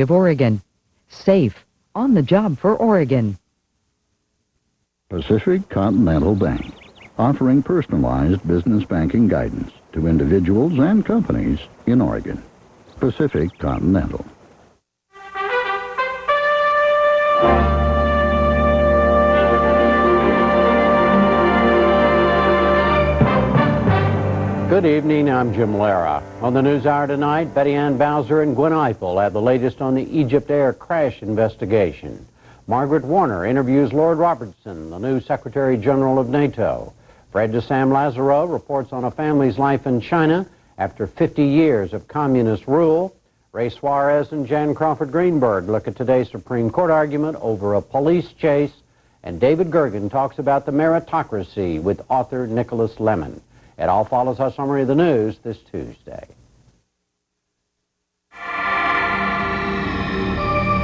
of Oregon. Safe. On the job for Oregon. Pacific Continental Bank, offering personalized business banking guidance to individuals and companies in Oregon. Pacific Continental. Good evening, I'm Jim Lehrer. On the NewsHour tonight, Betty Ann Bowser and Gwen Eiffel have the latest on the Egypt Air crash investigation. Margaret Warner interviews Lord Robertson, the new Secretary General of NATO. Fred de Sam Lazaro reports on a family's life in China after 50 years of communist rule. Ray Suarez and Jan Crawford Greenberg look at today's Supreme Court argument over a police chase. And David Gergen talks about the meritocracy with author Nicholas Lemon. It all follows our summary of the news this Tuesday.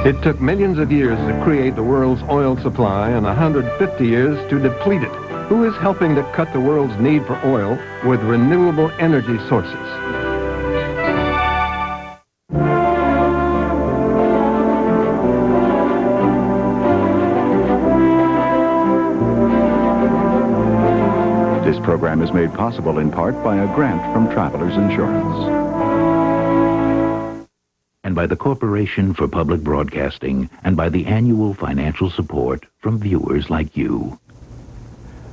It took millions of years to create the world's oil supply and 150 years to deplete it. Who is helping to cut the world's need for oil with renewable energy sources? This program is made possible in part by a grant from Travelers Insurance. And by the Corporation for Public Broadcasting, and by the annual financial support from viewers like you.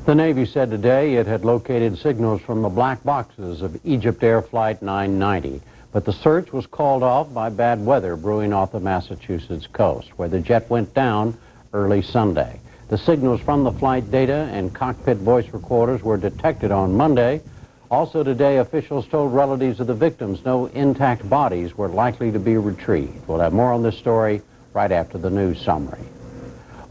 The Navy said today it had located signals from the black boxes of Egypt Air Flight 990, but the search was called off by bad weather brewing off the Massachusetts coast, where the jet went down early Sunday. The signals from the flight data and cockpit voice recorders were detected on Monday. Also today, officials told relatives of the victims no intact bodies were likely to be retrieved. We'll have more on this story right after the news summary.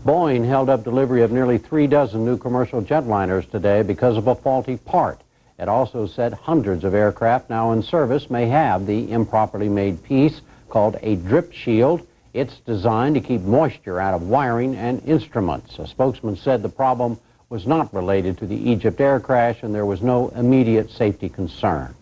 Boeing held up delivery of nearly 36 new commercial jetliners today because of a faulty part. It also said hundreds of aircraft now in service may have the improperly made piece called a drip shield. It's designed to keep moisture out of wiring and instruments. A spokesman said the problem was not related to the Egypt air crash and there was no immediate safety concern.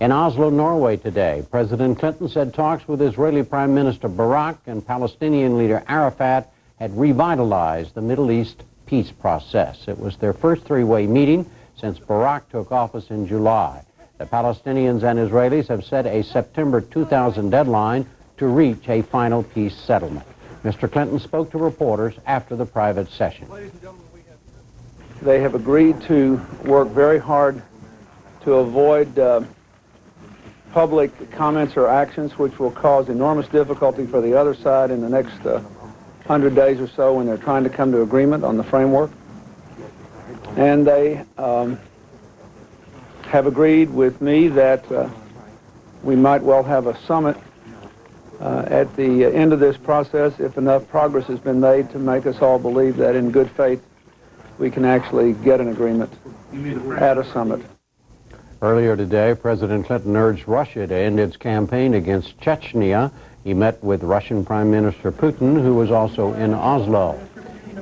In Oslo, Norway today, President Clinton said talks with Israeli Prime Minister Barak and Palestinian leader Arafat had revitalized the Middle East peace process. It was their first three-way meeting since Barak took office in July. The Palestinians and Israelis have set a September 2000 deadline to reach a final peace settlement. Mr. Clinton spoke to reporters after the private session. They have agreed to work very hard to avoid public comments or actions which will cause enormous difficulty for the other side in the next 100 days or so when they're trying to come to agreement on the framework. And they have agreed with me that we might well have a summit at the end of this process if enough progress has been made to make us all believe that in good faith we can actually get an agreement at a summit. Earlier today, President Clinton urged Russia to end its campaign against Chechnya. He met with Russian Prime Minister Putin, who was also in Oslo.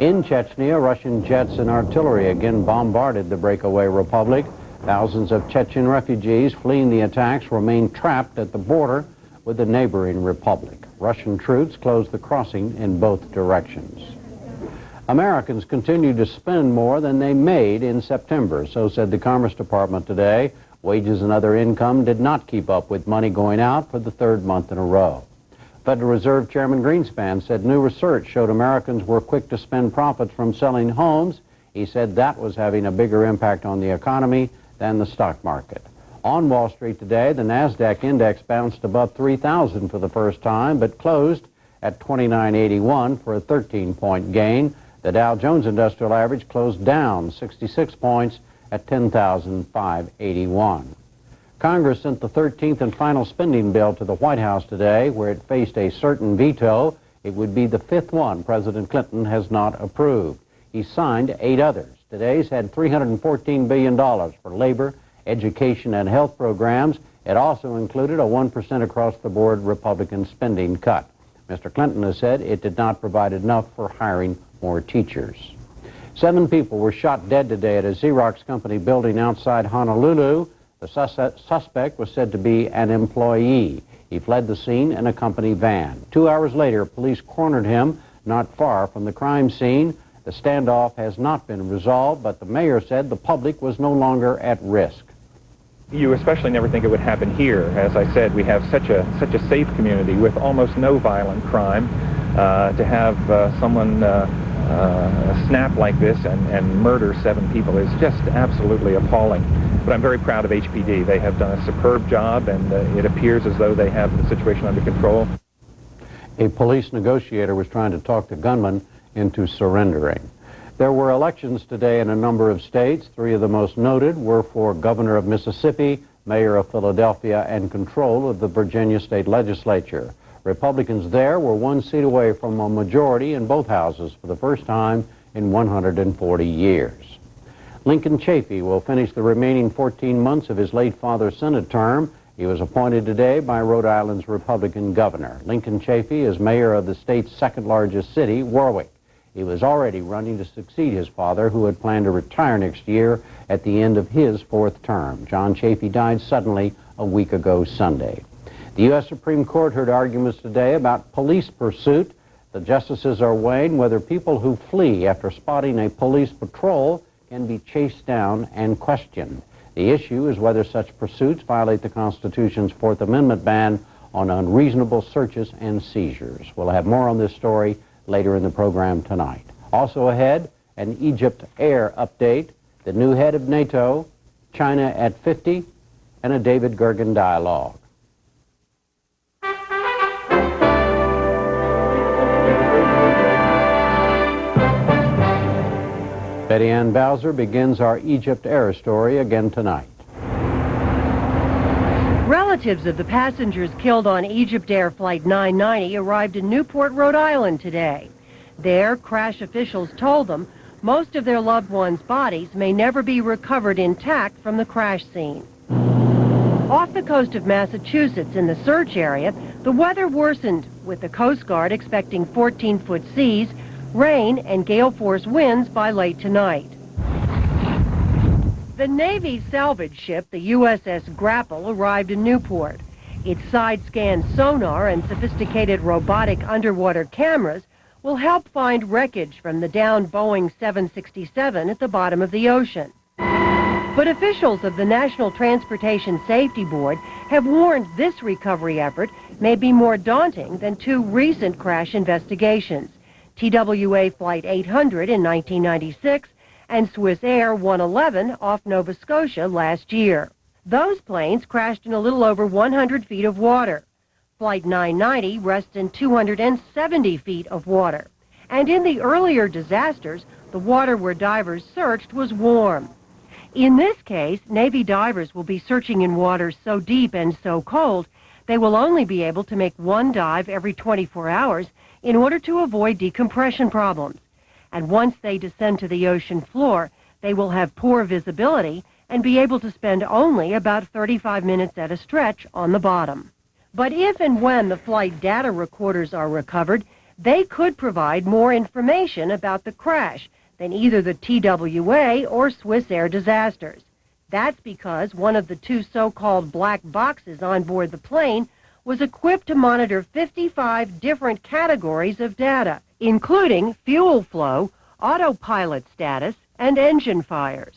In Chechnya, Russian jets and artillery again bombarded the breakaway republic. Thousands of Chechen refugees fleeing the attacks remain trapped at the border with the neighboring republic. Russian troops closed the crossing in both directions. Americans continue to spend more than they made in September, so said the Commerce Department today. Wages and other income did not keep up with money going out for the third month in a row. Federal Reserve Chairman Greenspan said new research showed Americans were quick to spend profits from selling homes. He said that was having a bigger impact on the economy than the stock market. On Wall Street today, the NASDAQ index bounced above 3,000 for the first time, but closed at 2981 for a 13-point gain. The Dow Jones Industrial Average closed down 66 points at 10,581. Congress sent the 13th and final spending bill to the White House today, where it faced a certain veto. It would be the fifth one President Clinton has not approved. He signed 8 others. Today's had $314 billion for labor, education, and health programs. It also included a 1% across-the-board Republican spending cut. Mr. Clinton has said it did not provide enough for hiring more teachers. 7 people were shot dead today at a Xerox company building outside Honolulu. The suspect was said to be an employee. He fled the scene in a company van. 2 hours later, police cornered him not far from the crime scene. The standoff has not been resolved, but the mayor said the public was no longer at risk. You especially never think it would happen here. As I said, we have such a safe community with almost no violent crime. To have someone snap like this and murder 7 people is just absolutely appalling. But I'm very proud of HPD. They have done a superb job, and it appears as though they have the situation under control. A police negotiator was trying to talk the gunman into surrendering. There were elections today in a number of states. 3 of the most noted were for governor of Mississippi, mayor of Philadelphia, and control of the Virginia state legislature. Republicans there were 1 seat away from a majority in both houses for the first time in 140 years. Lincoln Chafee will finish the remaining 14 months of his late father's Senate term. He was appointed today by Rhode Island's Republican governor. Lincoln Chafee is mayor of the state's second largest city, Warwick. He was already running to succeed his father, who had planned to retire next year at the end of his 4th term. John Chafee died suddenly a week ago Sunday. The U.S. Supreme Court heard arguments today about police pursuit. The justices are weighing whether people who flee after spotting a police patrol can be chased down and questioned. The issue is whether such pursuits violate the Constitution's 4th Amendment ban on unreasonable searches and seizures. We'll have more on this story later in the program tonight. Also ahead, an Egypt air update, the new head of NATO, China at 50, and a David Gergen dialogue. Betty Ann Bowser begins our Egypt air story again tonight. Relatives of the passengers killed on Egypt Air Flight 990 arrived in Newport, Rhode Island today. There, crash officials told them most of their loved ones' bodies may never be recovered intact from the crash scene. Off the coast of Massachusetts in the search area, the weather worsened, with the Coast Guard expecting 14-foot seas, rain, and gale-force winds by late tonight. The Navy's salvage ship, the USS Grapple, arrived in Newport. Its side-scan sonar and sophisticated robotic underwater cameras will help find wreckage from the downed Boeing 767 at the bottom of the ocean. But officials of the National Transportation Safety Board have warned this recovery effort may be more daunting than 2 recent crash investigations, TWA Flight 800 in 1996 and Swiss Air 111 off Nova Scotia last year. Those planes crashed in a little over 100 feet of water. Flight 990 rests in 270 feet of water. And in the earlier disasters, the water where divers searched was warm. In this case, Navy divers will be searching in waters so deep and so cold, they will only be able to make 1 dive every 24 hours in order to avoid decompression problems. And once they descend to the ocean floor, they will have poor visibility and be able to spend only about 35 minutes at a stretch on the bottom. But if and when the flight data recorders are recovered, they could provide more information about the crash than either the TWA or Swiss Air disasters. That's because one of the 2 so-called black boxes on board the plane was equipped to monitor 55 different categories of data, including fuel flow, autopilot status, and engine fires.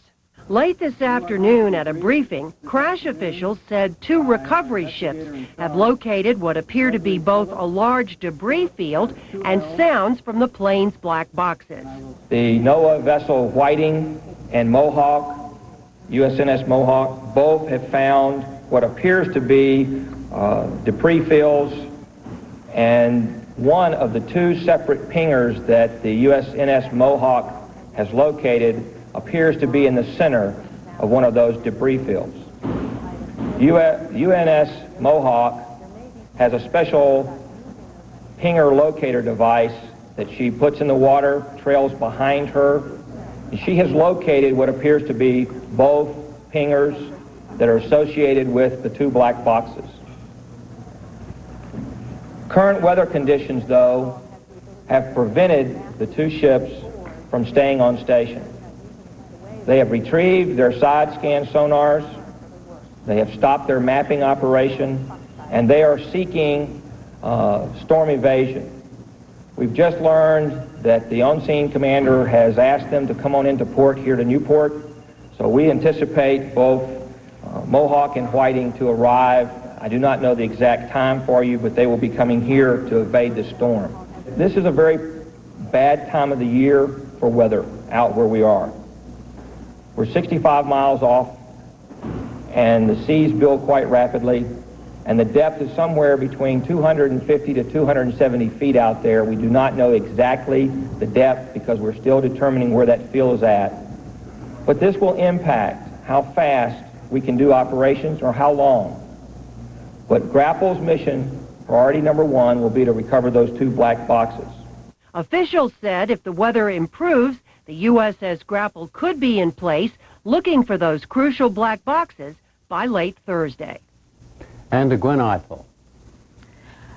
Late this afternoon at a briefing, crash officials said 2 recovery ships have located what appear to be both a large debris field and sounds from the plane's black boxes. The NOAA vessel Whiting and Mohawk, USNS Mohawk, both have found what appears to be debris fields, and one of the 2 separate pingers that the USNS Mohawk has located appears to be in the center of one of those debris fields. UNS Mohawk has a special pinger locator device that she puts in the water, trails behind her, and she has located what appears to be both pingers that are associated with the 2 black boxes. Current weather conditions, though, have prevented the 2 ships from staying on station. They have retrieved their side scan sonars, they have stopped their mapping operation, and they are seeking storm evasion. We've just learned that the on-scene commander has asked them to come on into port here to Newport, so we anticipate both Mohawk and Whiting to arrive. I do not know the exact time for you, but they will be coming here to evade the storm. This is a very bad time of the year for weather out where we are. We're 65 miles off, and the seas build quite rapidly, and the depth is somewhere between 250 to 270 feet out there. We do not know exactly the depth because we're still determining where that field is at. But this will impact how fast we can do operations or how long. But Grapple's mission, priority number one, will be to recover those 2 black boxes. Officials said if the weather improves, the USS Grapple could be in place looking for those crucial black boxes by late Thursday. And to Gwen Eiffel.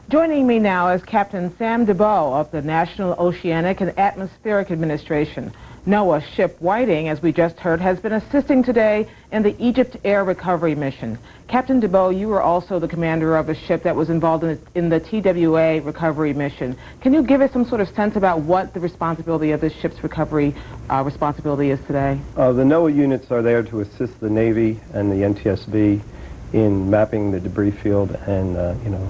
Joining me now is Captain Sam DeBow of the National Oceanic and Atmospheric Administration. NOAA's ship Whiting, as we just heard, has been assisting today in the Egypt Air Recovery Mission. Captain DeBow, you were also the commander of a ship that was involved in the TWA recovery mission. Can you give us some sort of sense about what the responsibility of this ship's recovery responsibility is today? The NOAA units are there to assist the Navy and the NTSB in mapping the debris field and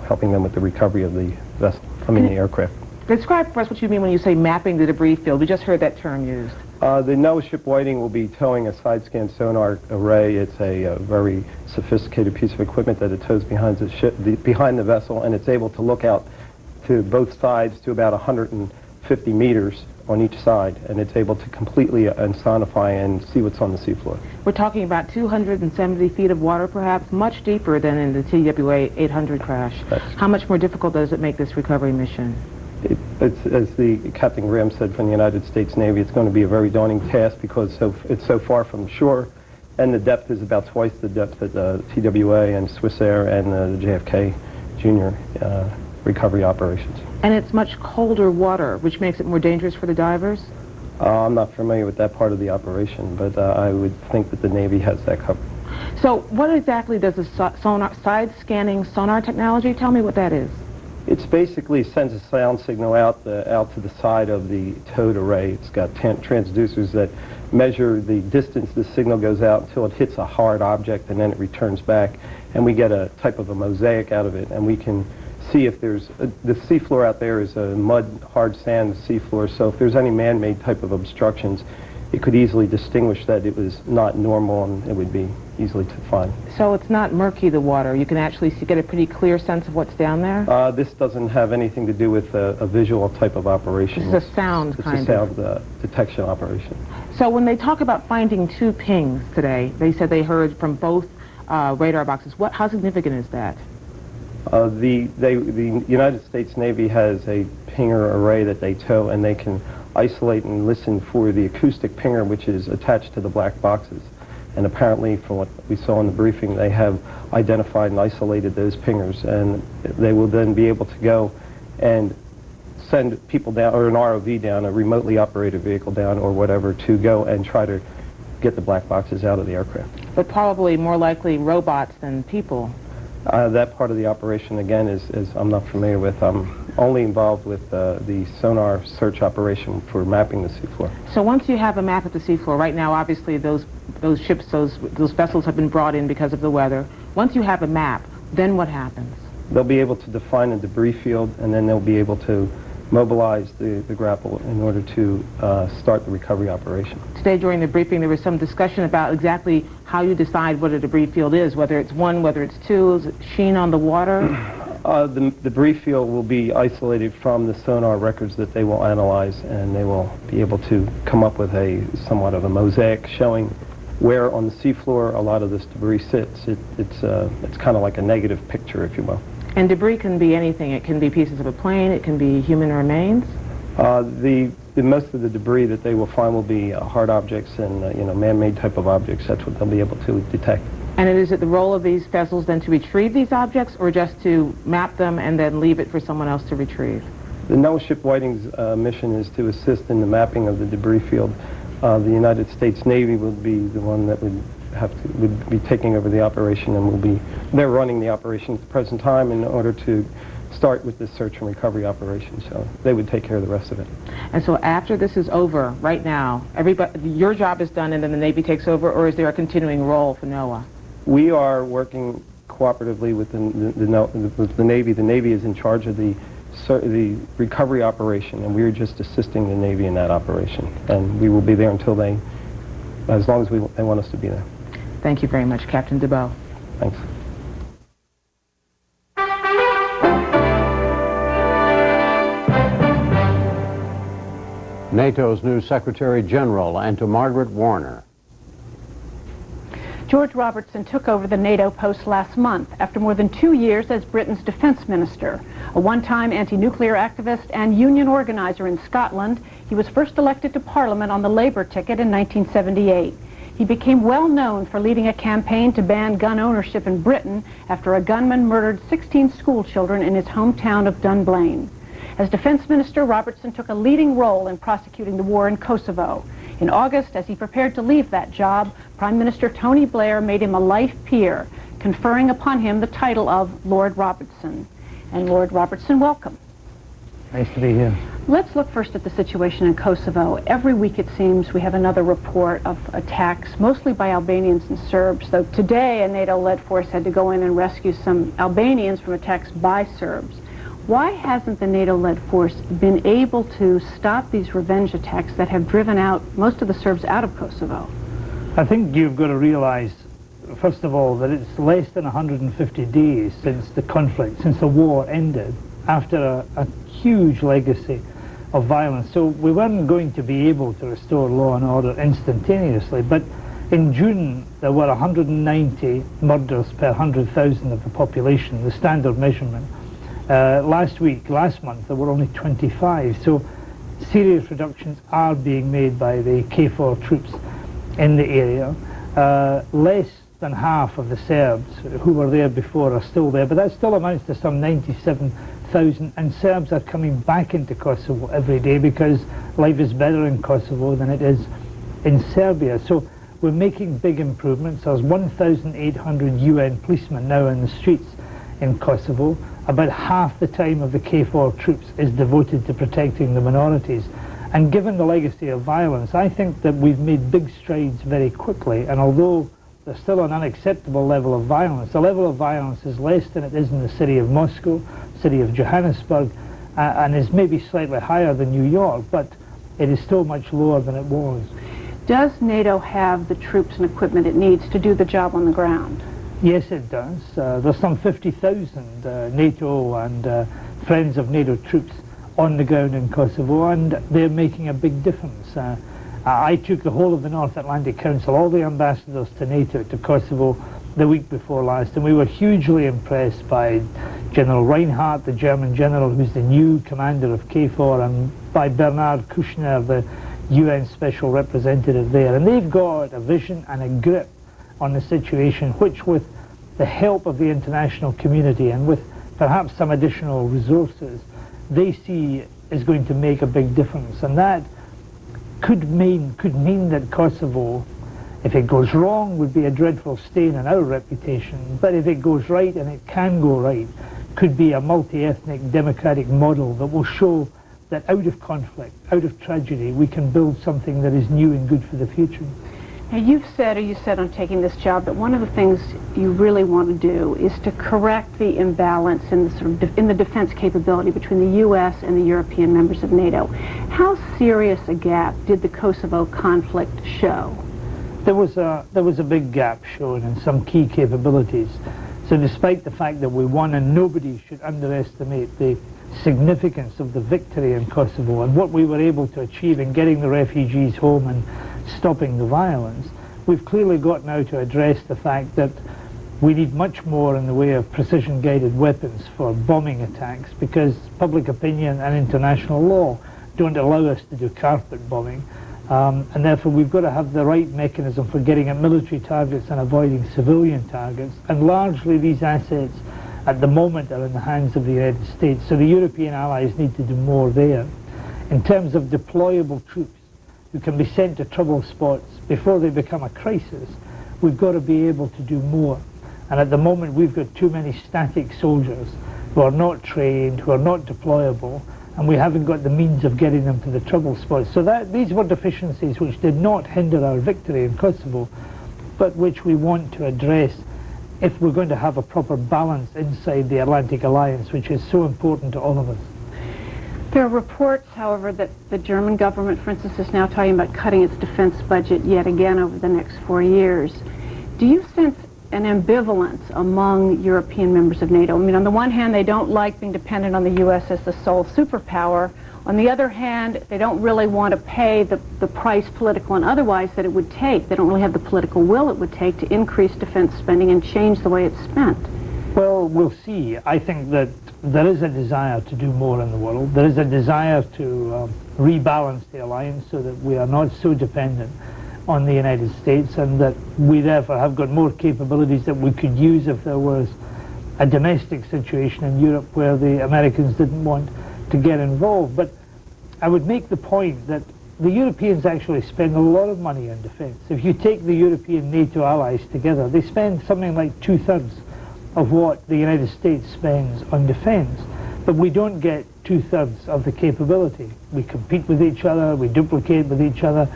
helping them with the recovery of the vessel, the aircraft. Describe for us what you mean when you say mapping the debris field. We just heard that term used. The NOAA ship Whiting will be towing a side-scan sonar array. It's a very sophisticated piece of equipment that it tows behind the ship, behind the vessel, and it's able to look out to both sides to about 150 meters on each side, and it's able to completely sonify and see what's on the seafloor. We're talking about 270 feet of water, perhaps, much deeper than in the TWA 800 crash. How much more difficult does it make this recovery mission? It's, as the Captain Graham said from the United States Navy, it's going to be a very daunting task because it's so far from shore, and the depth is about twice the depth at the TWA and Swissair and the JFK Junior recovery operations. And it's much colder water, which makes it more dangerous for the divers? I'm not familiar with that part of the operation, but I would think that the Navy has that covered. So what exactly does the side-scanning sonar technology, tell me what that is? It's basically sends a sound signal out to the side of the towed array. It's got transducers that measure the distance the signal goes out until it hits a hard object, and then it returns back, and we get a type of a mosaic out of it, and we can see if there's the seafloor out there is a mud, hard sand seafloor, so if there's any man-made type of obstructions, it could easily distinguish that it was not normal, and it would be easily to find. So it's not murky, the water. You can actually get a pretty clear sense of what's down there? This doesn't have anything to do with a visual type of operation. This is a sound kind of. It's a sound detection operation. So when they talk about finding 2 pings today, they said they heard from both radar boxes. How significant is that? The United States Navy has a pinger array that they tow, and they can isolate and listen for the acoustic pinger, which is attached to the black boxes. And apparently, from what we saw in the briefing, they have identified and isolated those pingers, and they will then be able to go and send people down, or an ROV down, a remotely operated vehicle down, or whatever, to go and try to get the black boxes out of the aircraft. But probably more likely robots than people. That part of the operation, again, is I'm not familiar with. I'm only involved with the sonar search operation for mapping the seafloor. So once you have a map of the seafloor, right now, obviously, those ships, those vessels have been brought in because of the weather. Once you have a map, then what happens? They'll be able to define a debris field, and then they'll be able to mobilize the grapple in order to start the recovery operation. Today during the briefing there was some discussion about exactly how you decide what a debris field is, whether it's 1, whether it's 2, is it sheen on the water? The debris field will be isolated from the sonar records that they will analyze, and they will be able to come up with a somewhat of a mosaic showing where on the seafloor a lot of this debris sits. It's kind of like a negative picture, if you will. And debris can be anything. It can be pieces of a plane. It can be human remains. Most of the debris that they will find will be hard objects and man-made type of objects. That's what they'll be able to detect. And is it the role of these vessels then to retrieve these objects, or just to map them and then leave it for someone else to retrieve? The NOAA ship Whiting's mission is to assist in the mapping of the debris field. The United States Navy would be the one that would would be taking over the operation, and they're running the operation at the present time in order to start with this search and recovery operation. So they would take care of the rest of it. And so after this is over, right now, your job is done and then the Navy takes over, or is there a continuing role for NOAA? We are working cooperatively with the Navy. The Navy is in charge of the recovery operation, and we are just assisting the Navy in that operation. And we will be there until as long as they want us to be there. Thank you very much, Captain DeBow. Thanks. NATO's new Secretary General, and to Margaret Warner. George Robertson took over the NATO post last month after more than 2 years as Britain's defense minister. A one-time anti-nuclear activist and union organizer in Scotland, he was first elected to Parliament on the Labour ticket in 1978. He became well known for leading a campaign to ban gun ownership in Britain after a gunman murdered 16 school children in his hometown of Dunblane. As defense minister, Robertson took a leading role in prosecuting the war in Kosovo. In August, as he prepared to leave that job, Prime Minister Tony Blair made him a life peer, conferring upon him the title of Lord Robertson. And Lord Robertson, welcome. Nice to be here. Let's look first at the situation in Kosovo. Every week, it seems, we have another report of attacks, mostly by Albanians and Serbs, though today a NATO-led force had to go in and rescue some Albanians from attacks by Serbs. Why hasn't the NATO-led force been able to stop these revenge attacks that have driven out most of the Serbs out of Kosovo? I think you've got to realize, first of all, that it's less than 150 days since the conflict, since the war ended, after a huge legacy of violence. So we weren't going to be able to restore law and order instantaneously, but in June there were 190 murders per 100,000 of the population, the standard measurement. Last month, there were only 25, so serious reductions are being made by the KFOR troops in the area. Less than half of the Serbs who were there before are still there, but that still amounts to some 97,000, and Serbs are coming back into Kosovo every day because life is better in Kosovo than it is in Serbia. So we're making big improvements. There's 1,800 UN policemen now in the streets in Kosovo. About half the time of the KFOR troops is devoted to protecting the minorities. And given the legacy of violence, I think that we've made big strides very quickly. And although there's still an unacceptable level of violence, the level of violence is less than it is in the city of Moscow, city of Johannesburg, and is maybe slightly higher than New York, but it is still much lower than it was. Does NATO have the troops and equipment it needs to do the job on the ground? Yes, it does. There's some 50,000 NATO and friends of NATO troops on the ground in Kosovo, and they're making a big difference. I took the whole of the North Atlantic Council, all the ambassadors to NATO, to Kosovo the week before last, and we were hugely impressed by General Reinhardt, the German general who's the new commander of KFOR, and by Bernard Kouchner, the UN special representative there. And they've got a vision and a grip on the situation, which with the help of the international community and with perhaps some additional resources, they see is going to make a big difference. And that could mean that Kosovo, if it goes wrong, would be a dreadful stain on our reputation. But if it goes right, and it can go right, could be a multi-ethnic democratic model that will show that out of conflict, out of tragedy, we can build something that is new and good for the future. Now, you said on taking this job that one of the things you really want to do is to correct the imbalance in the in the defense capability between the U.S. and the European members of NATO. How serious a gap did the Kosovo conflict show? There was a big gap shown in some key capabilities. So despite the fact that we won, and nobody should underestimate the significance of the victory in Kosovo and what we were able to achieve in getting the refugees home and stopping the violence, we've clearly got now to address the fact that we need much more in the way of precision-guided weapons for bombing attacks, because public opinion and international law don't allow us to do carpet bombing, and therefore we've got to have the right mechanism for getting at military targets and avoiding civilian targets, and largely these assets at the moment are in the hands of the United States, so the European allies need to do more there. In terms of deployable troops who can be sent to trouble spots before they become a crisis, we've got to be able to do more. And at the moment, we've got too many static soldiers who are not trained, who are not deployable, and we haven't got the means of getting them to the trouble spots. So these were deficiencies which did not hinder our victory in Kosovo, but which we want to address if we're going to have a proper balance inside the Atlantic Alliance, which is so important to all of us. There are reports, however, that the German government, for instance, is now talking about cutting its defense budget yet again over the next 4 years. Do you sense an ambivalence among European members of NATO? I mean, on the one hand, they don't like being dependent on the U.S. as the sole superpower. On the other hand, they don't really want to pay the price, political and otherwise, that it would take. They don't really have the political will it would take to increase defense spending and change the way it's spent. Well, we'll see. I think that there is a desire to do more in the world. There is a desire to rebalance the alliance so that we are not so dependent on the United States, and that we therefore have got more capabilities that we could use if there was a domestic situation in Europe where the Americans didn't want to get involved. But I would make the point that the Europeans actually spend a lot of money on defense. If you take the European NATO allies together, they spend something like 2/3 of what the United States spends on defense. But we don't get 2/3 of the capability. We compete with each other, we duplicate with each other,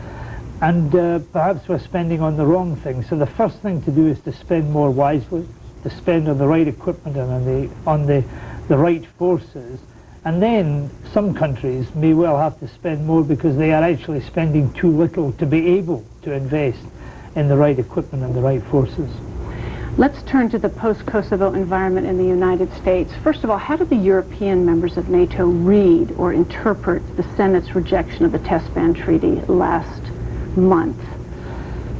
and perhaps we're spending on the wrong thing. So the first thing to do is to spend more wisely, to spend on the right equipment and on the right forces. And then some countries may well have to spend more because they are actually spending too little to be able to invest in the right equipment and the right forces. Let's turn to the post-Kosovo environment in the United States. First of all, how do the European members of NATO read or interpret the Senate's rejection of the test ban treaty last month?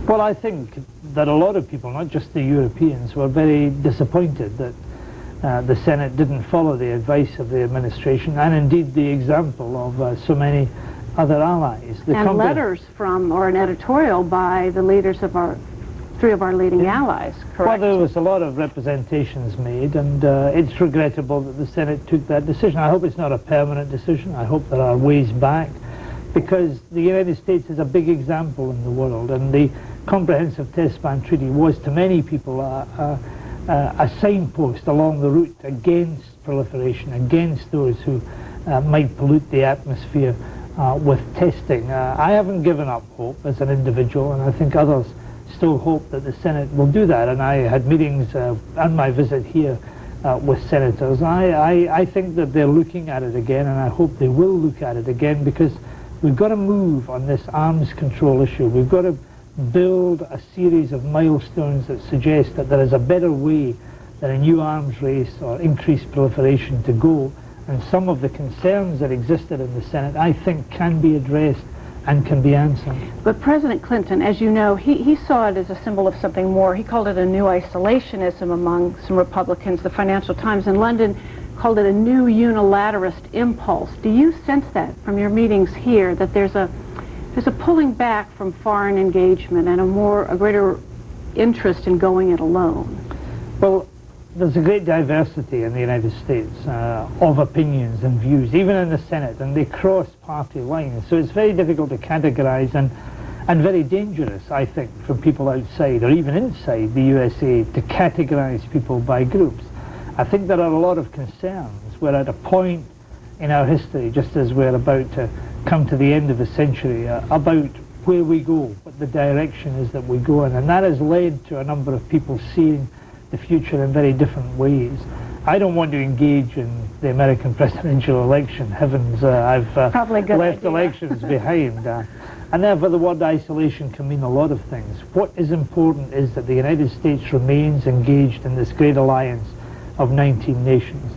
Well, I think that a lot of people, not just the Europeans, were very disappointed that the Senate didn't follow the advice of the administration and indeed the example of so many other allies. And letters from, or an editorial by the leaders of three of our leading allies, correct? Well, there was a lot of representations made, and it's regrettable that the Senate took that decision. I hope it's not a permanent decision. I hope there are ways back, because the United States is a big example in the world, and the Comprehensive Test Ban Treaty was to many people a signpost along the route against proliferation, against those who might pollute the atmosphere with testing. I haven't given up hope as an individual, and I think others still hope that the Senate will do that. And I had meetings on my visit here with senators. I think that they're looking at it again, and I hope they will look at it again, because we've got to move on this arms control issue. We've got to build a series of milestones that suggest that there is a better way than a new arms race or increased proliferation to go. And some of the concerns that existed in the Senate, I think, can be addressed and can be answered. But President Clinton, as you know, he saw it as a symbol of something more. He called it a new isolationism among some Republicans. The Financial Times in London called it a new unilateralist impulse. Do you sense that from your meetings here, that there's a pulling back from foreign engagement and a greater interest in going it alone? Well, there's a great diversity in the United States of opinions and views, even in the Senate, and they cross party lines. So it's very difficult to categorize and very dangerous, I think, for people outside or even inside the USA to categorize people by groups. I think there are a lot of concerns. We're at a point in our history, just as we're about to come to the end of the century, about where we go, what the direction is that we go in, and that has led to a number of people seeing the future in very different ways. I don't want to engage in the American presidential election. Heavens, I've left elections behind. And therefore the word isolation can mean a lot of things. What is important is that the United States remains engaged in this great alliance of 19 nations.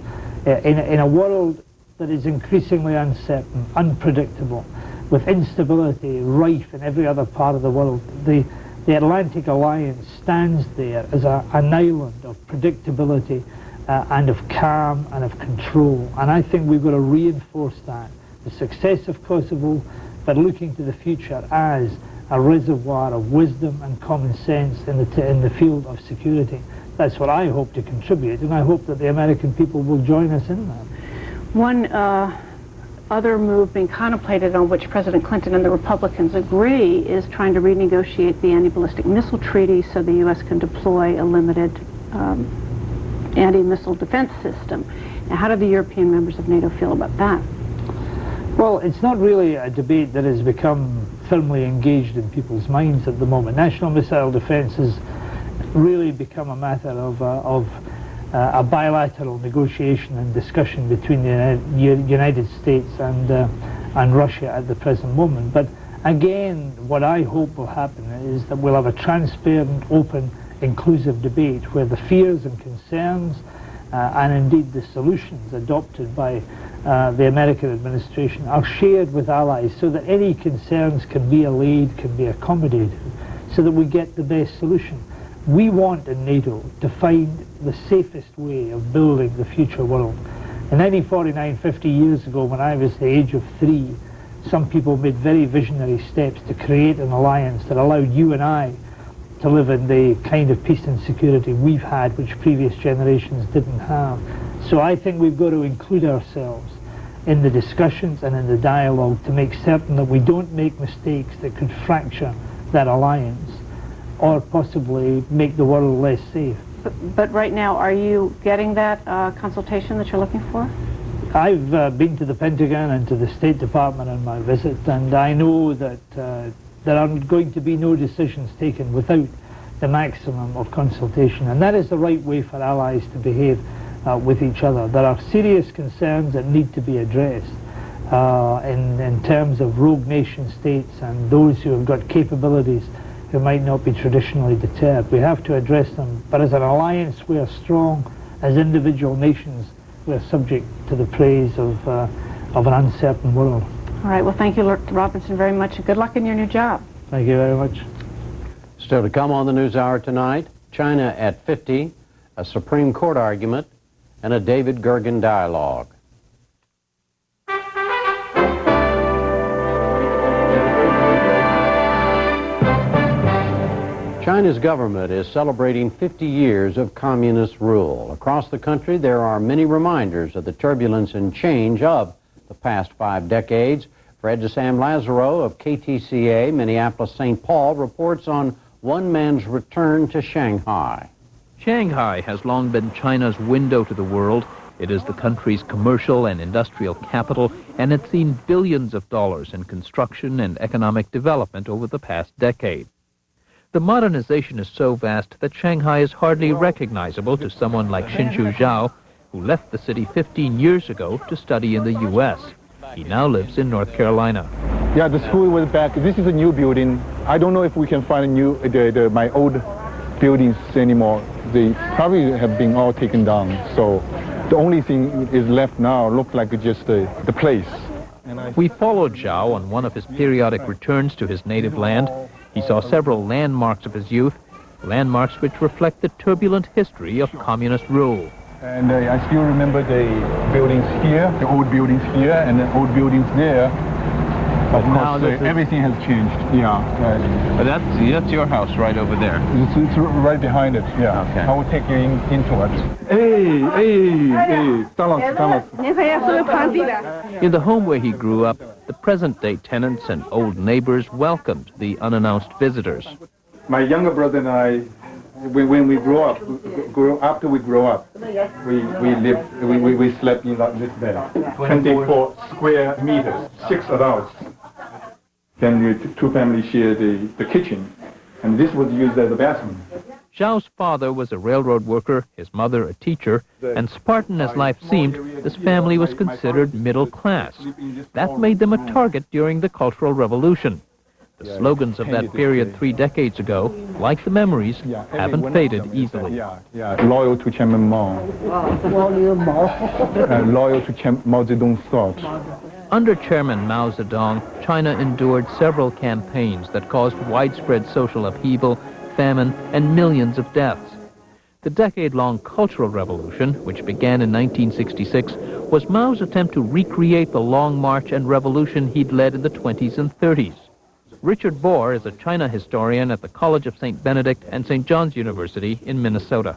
In a world that is increasingly uncertain, unpredictable, with instability rife in every other part of the world, the Atlantic Alliance stands there as an island of predictability and of calm and of control. And I think we've got to reinforce that. The success of Kosovo, but looking to the future as a reservoir of wisdom and common sense in the field of security. That's what I hope to contribute, and I hope that the American people will join us in that. One other move being contemplated on which President Clinton and the Republicans agree is trying to renegotiate the anti-ballistic missile treaty so the U.S. can deploy a limited anti-missile defense system. Now, how do the European members of NATO feel about that? Well, it's not really a debate that has become firmly engaged in people's minds at the moment. National missile defense has really become a matter of a bilateral negotiation and discussion between the United States and Russia at the present moment. But again, what I hope will happen is that we'll have a transparent, open, inclusive debate where the fears and concerns and indeed the solutions adopted by the American administration are shared with allies so that any concerns can be allayed, can be accommodated, so that we get the best solution. We want in NATO to find the safest way of building the future world. In 1949, 50 years ago, when I was the age of 3, some people made very visionary steps to create an alliance that allowed you and I to live in the kind of peace and security we've had, which previous generations didn't have. So I think we've got to include ourselves in the discussions and in the dialogue to make certain that we don't make mistakes that could fracture that alliance or possibly make the world less safe. But right now, are you getting that consultation that you're looking for? I've been to the Pentagon and to the State Department on my visit, and I know that there are going to be no decisions taken without the maximum of consultation, and that is the right way for allies to behave with each other. There are serious concerns that need to be addressed in terms of rogue nation states and those who have got capabilities who might not be traditionally deterred. We have to address them, but as an alliance we are strong. As individual nations we are subject to the praise of an uncertain world. All right, well, thank you, Dr. Robinson, very much, and good luck in your new job. Thank you very much. Still to come on the NewsHour tonight, China at 50, a Supreme Court argument, and a David Gergen dialogue. China's government is celebrating 50 years of communist rule. Across the country, there are many reminders of the turbulence and change of the past 5 decades. Fred DeSam Lazaro of KTCA, Minneapolis-St. Paul, reports on one man's return to Shanghai. Shanghai has long been China's window to the world. It is the country's commercial and industrial capital, and it's seen billions of dollars in construction and economic development over the past decade. The modernization is so vast that Shanghai is hardly recognizable to someone like Shinshu Zhao, who left the city 15 years ago to study in the U.S. He now lives in North Carolina. Yeah, the school was back. This is a new building. I don't know if we can find my old buildings anymore. They probably have been all taken down. So the only thing is left now looks like just the place. We followed Zhao on one of his periodic returns to his native land. He saw several landmarks of his youth, landmarks which reflect the turbulent history of communist rule. And I still remember the buildings here, the old buildings here, and the old buildings there. Of course, everything has changed. Yeah. That's your house right over there. It's right behind it. Yeah. Okay. I will take you into it. Hey. In the home where he grew up, the present-day tenants and old neighbors welcomed the unannounced visitors. My younger brother and I, when we grow up, after we grow up, we slept in this bed. 24 square meters, 6 adults. Then two families share the kitchen, and this was used as a bathroom. Zhao's father was a railroad worker, his mother a teacher, and Spartan as life seemed, this family was considered middle class. That made them a target during the Cultural Revolution. The slogans of that period 3 decades ago, like the memories, haven't faded easily. Loyal to Chairman Mao. Loyal to Mao Zedong's thought. Under Chairman Mao Zedong, China endured several campaigns that caused widespread social upheaval, famine, and millions of deaths. The decade-long Cultural Revolution, which began in 1966, was Mao's attempt to recreate the long march and revolution he'd led in the 20s and 30s. Richard Bohr is a China historian at the College of St. Benedict and St. John's University in Minnesota.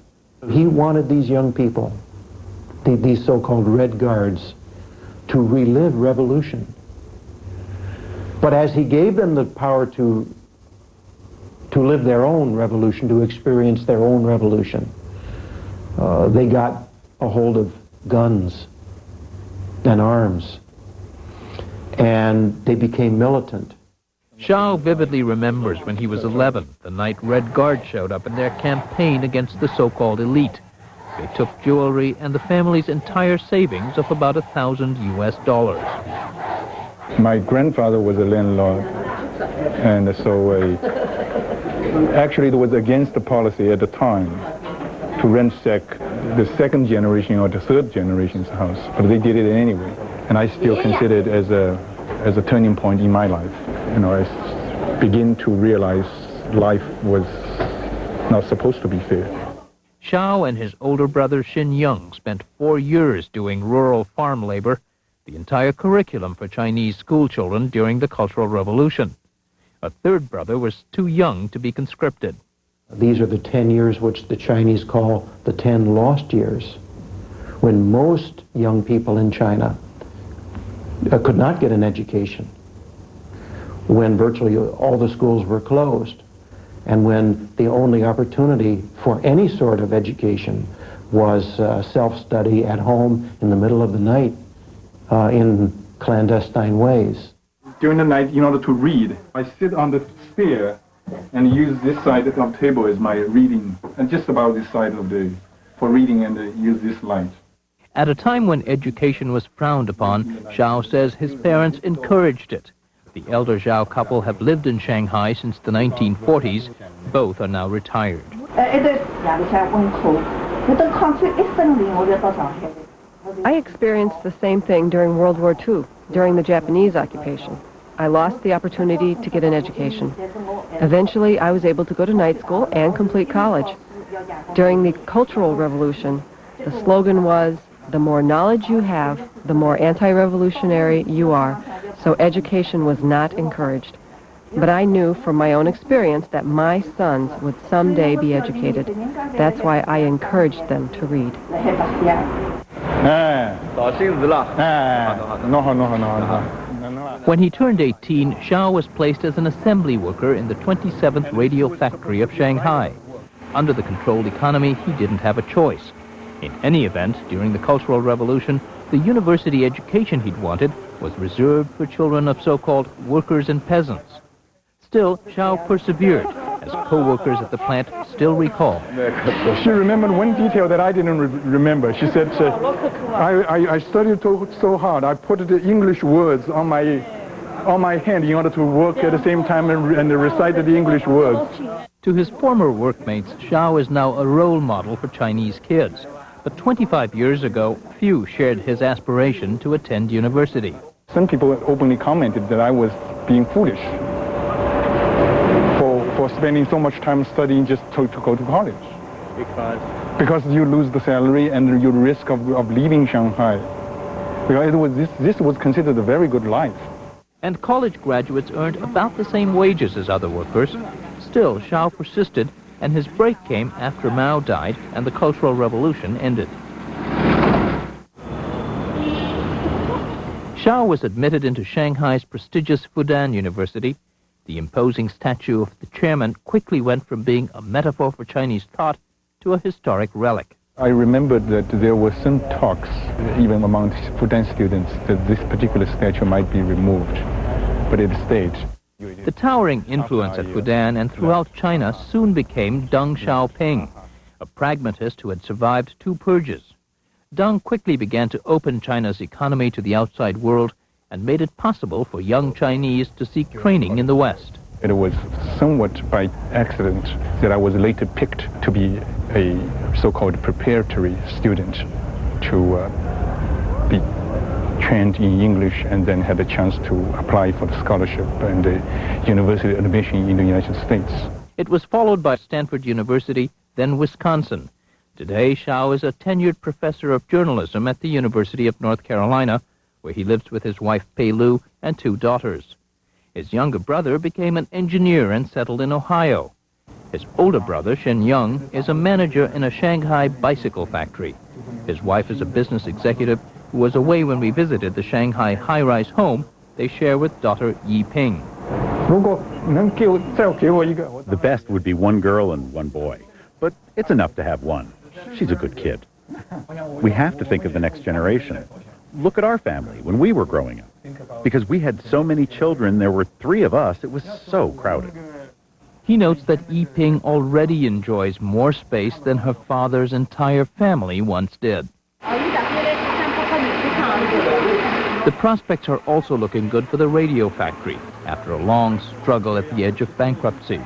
He wanted these young people, these so-called Red Guards, to relive revolution. But as he gave them the power to live their own revolution, to experience their own revolution, they got a hold of guns and arms, and they became militant. Xiao vividly remembers when he was 11, the night Red Guard showed up in their campaign against the so-called elite. They took jewelry and the family's entire savings of about $1,000 US. My grandfather was a landlord, and so actually it was against the policy at the time to ransack the second generation or the third generation's house, but they did it anyway. And I still consider it as a turning point in my life. You know, I begin to realize life was not supposed to be fair. Xiao and his older brother Xin Yung spent 4 years doing rural farm labor, the entire curriculum for Chinese school children during the Cultural Revolution. A third brother was too young to be conscripted. These are the 10 years which the Chinese call the 10 lost years, when most young people in China could not get an education, when virtually all the schools were closed, and when the only opportunity for any sort of education was self-study at home in the middle of the night in clandestine ways. During the night, in order to read, I sit on the stair and use this side of the table as my reading, and just about this side of for reading, and use this light. At a time when education was frowned upon, Xiao says his parents encouraged it. The elder Zhao couple have lived in Shanghai since the 1940s. Both are now retired. I experienced the same thing during World War II, during the Japanese occupation. I lost the opportunity to get an education. Eventually, I was able to go to night school and complete college. During the Cultural Revolution, the slogan was, the more knowledge you have, the more anti-revolutionary you are, so education was not encouraged. But I knew from my own experience that my sons would someday be educated. That's why I encouraged them to read. When he turned 18, Xiao was placed as an assembly worker in the 27th radio factory of Shanghai. Under the controlled economy, he didn't have a choice. In any event, during the Cultural Revolution, the university education he'd wanted was reserved for children of so-called workers and peasants. Still, Xiao persevered, as co-workers at the plant still recall. She remembered one detail that I didn't remember. She said, I studied so hard. I put the English words on my hand in order to work at the same time and recite the English words. To his former workmates, Xiao is now a role model for Chinese kids. But 25 years ago, few shared his aspiration to attend university. Some people openly commented that I was being foolish for spending so much time studying just to go to college. Because you lose the salary and you risk of leaving Shanghai. Because this was considered a very good life. And college graduates earned about the same wages as other workers. Still, Xiao persisted, and his break came after Mao died and the Cultural Revolution ended. Xiao was admitted into Shanghai's prestigious Fudan University. The imposing statue of the chairman quickly went from being a metaphor for Chinese thought to a historic relic. I remembered that there were some talks, even among Fudan students, that this particular statue might be removed, but it stayed. The towering influence at Fudan and throughout China soon became Deng Xiaoping, a pragmatist who had survived 2 purges. Deng quickly began to open China's economy to the outside world and made it possible for young Chinese to seek training in the West. It was somewhat by accident that I was later picked to be a so-called preparatory student to be trained in English and then had a chance to apply for the scholarship and the university admission in the United States. It was followed by Stanford University, then Wisconsin. Today, Xiao is a tenured professor of journalism at the University of North Carolina, where he lives with his wife Pei Lu and 2 daughters. His younger brother became an engineer and settled in Ohio. His older brother, Xin Yung, is a manager in a Shanghai bicycle factory. His wife is a business executive, who was away when we visited the Shanghai high-rise home they share with daughter Yi Ping. The best would be one girl and one boy, but it's enough to have one. She's a good kid. We have to think of the next generation. Look at our family when we were growing up. Because we had so many children, there were 3 of us, it was so crowded. He notes that Yi Ping already enjoys more space than her father's entire family once did. The prospects are also looking good for the radio factory after a long struggle at the edge of bankruptcy.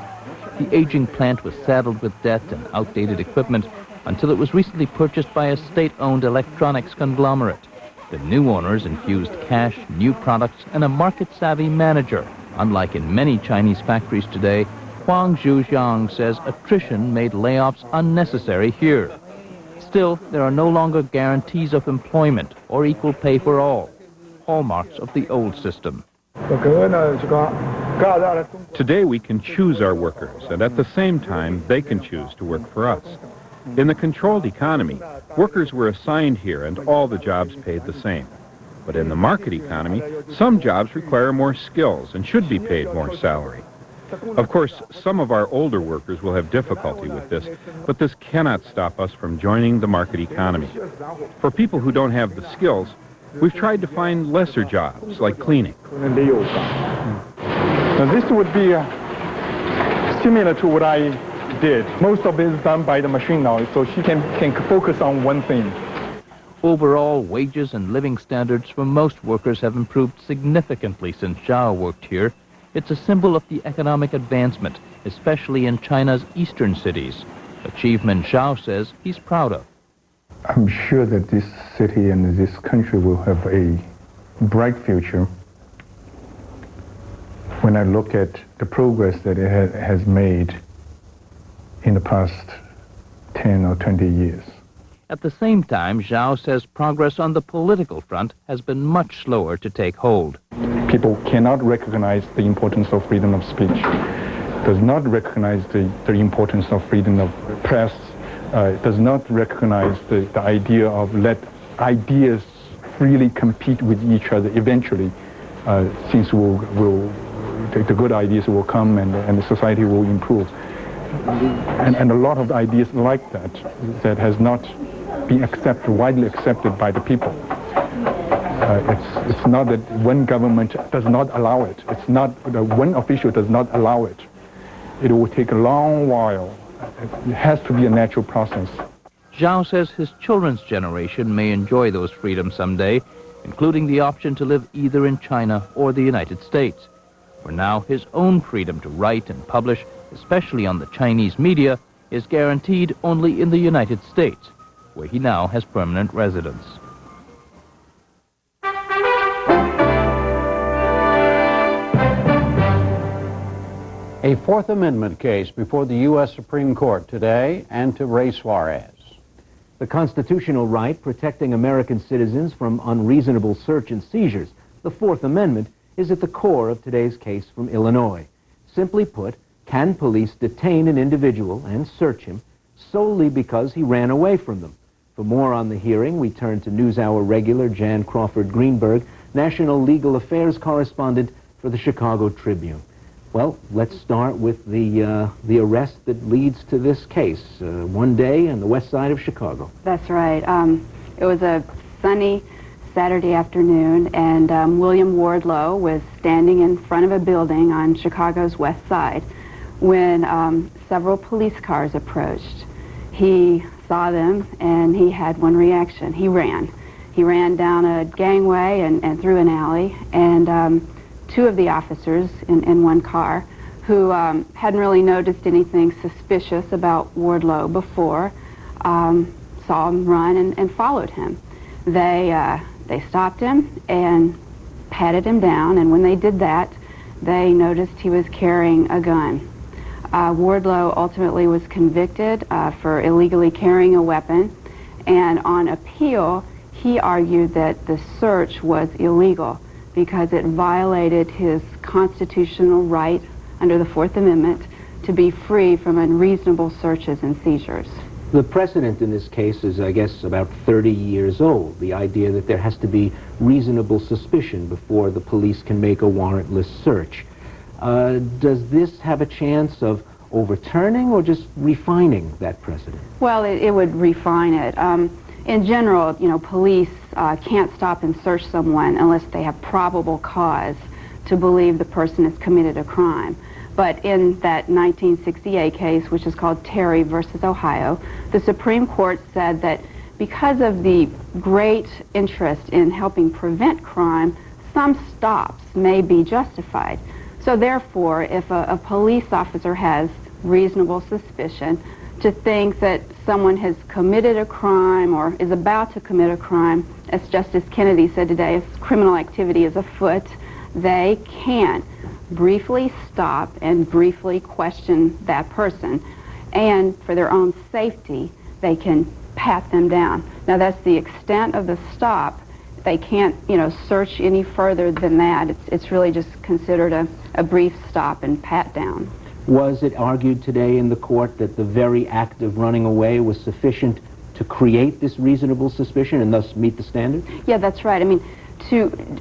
The aging plant was saddled with debt and outdated equipment until it was recently purchased by a state-owned electronics conglomerate. The new owners infused cash, new products, and a market-savvy manager. Unlike in many Chinese factories today, Huang Zhujiang says attrition made layoffs unnecessary here. Still, there are no longer guarantees of employment or equal pay for all, hallmarks of the old system. Today we can choose our workers, and at the same time, they can choose to work for us. In the controlled economy, workers were assigned here and all the jobs paid the same. But in the market economy, some jobs require more skills and should be paid more salary. Of course, some of our older workers will have difficulty with this, but this cannot stop us from joining the market economy. For people who don't have the skills, we've tried to find lesser jobs, like cleaning. Now, this would be similar to what I did. Most of it is done by the machine now, so she can focus on one thing. Overall, wages and living standards for most workers have improved significantly since Zhao worked here. It's a symbol of the economic advancement, especially in China's eastern cities. Achievement Zhao says he's proud of. I'm sure that this city and this country will have a bright future when I look at the progress that it has made in the past 10 or 20 years. At the same time, Zhao says progress on the political front has been much slower to take hold. People cannot recognize the importance of freedom of speech, does not recognize the importance of freedom of press, does not recognize the idea of let ideas freely compete with each other. Eventually, things the good ideas will come and the society will improve. And a lot of ideas like that has not been widely accepted by the people. It's not that one government does not allow it. It's not that one official does not allow it. It will take a long while. It has to be a natural process. Zhao says his children's generation may enjoy those freedoms someday, including the option to live either in China or the United States. For now, his own freedom to write and publish, especially on the Chinese media, is guaranteed only in the United States, where he now has permanent residence. A Fourth Amendment case before the U.S. Supreme Court today, and to Ray Suarez. The constitutional right protecting American citizens from unreasonable search and seizures, the Fourth Amendment, is at the core of today's case from Illinois. Simply put, can police detain an individual and search him solely because he ran away from them? For more on the hearing, we turn to NewsHour regular Jan Crawford Greenberg, National Legal Affairs Correspondent for the Chicago Tribune. Well, let's start with the arrest that leads to this case. One day on the west side of Chicago. That's right. It was a sunny Saturday afternoon, and William Wardlow was standing in front of a building on Chicago's west side when several police cars approached. He saw them, and he had one reaction. He ran. He ran down a gangway and through an alley, and two of the officers in one car who hadn't really noticed anything suspicious about Wardlow before saw him run and followed him. They stopped him and patted him down, and when they did that, they noticed he was carrying a gun. Wardlow ultimately was convicted for illegally carrying a weapon, and on appeal, he argued that the search was illegal because it violated his constitutional right under the Fourth Amendment to be free from unreasonable searches and seizures. The precedent in this case is, I guess, about 30 years old. The idea that there has to be reasonable suspicion before the police can make a warrantless search. Does this have a chance of overturning or just refining that precedent? Well, it would refine it. In general, police can't stop and search someone unless they have probable cause to believe the person has committed a crime. But in that 1968 case, which is called Terry versus Ohio, the Supreme Court said that because of the great interest in helping prevent crime, some stops may be justified. So therefore, if a police officer has reasonable suspicion to think that someone has committed a crime or is about to commit a crime, as Justice Kennedy said today, if criminal activity is afoot, they can briefly stop and briefly question that person. And for their own safety, they can pat them down. Now, that's the extent of the stop. They can't, search any further than that. It's really just considered a brief stop and pat down. Was it argued today in the court that the very act of running away was sufficient to create this reasonable suspicion and thus meet the standard? Yeah, that's right. I mean,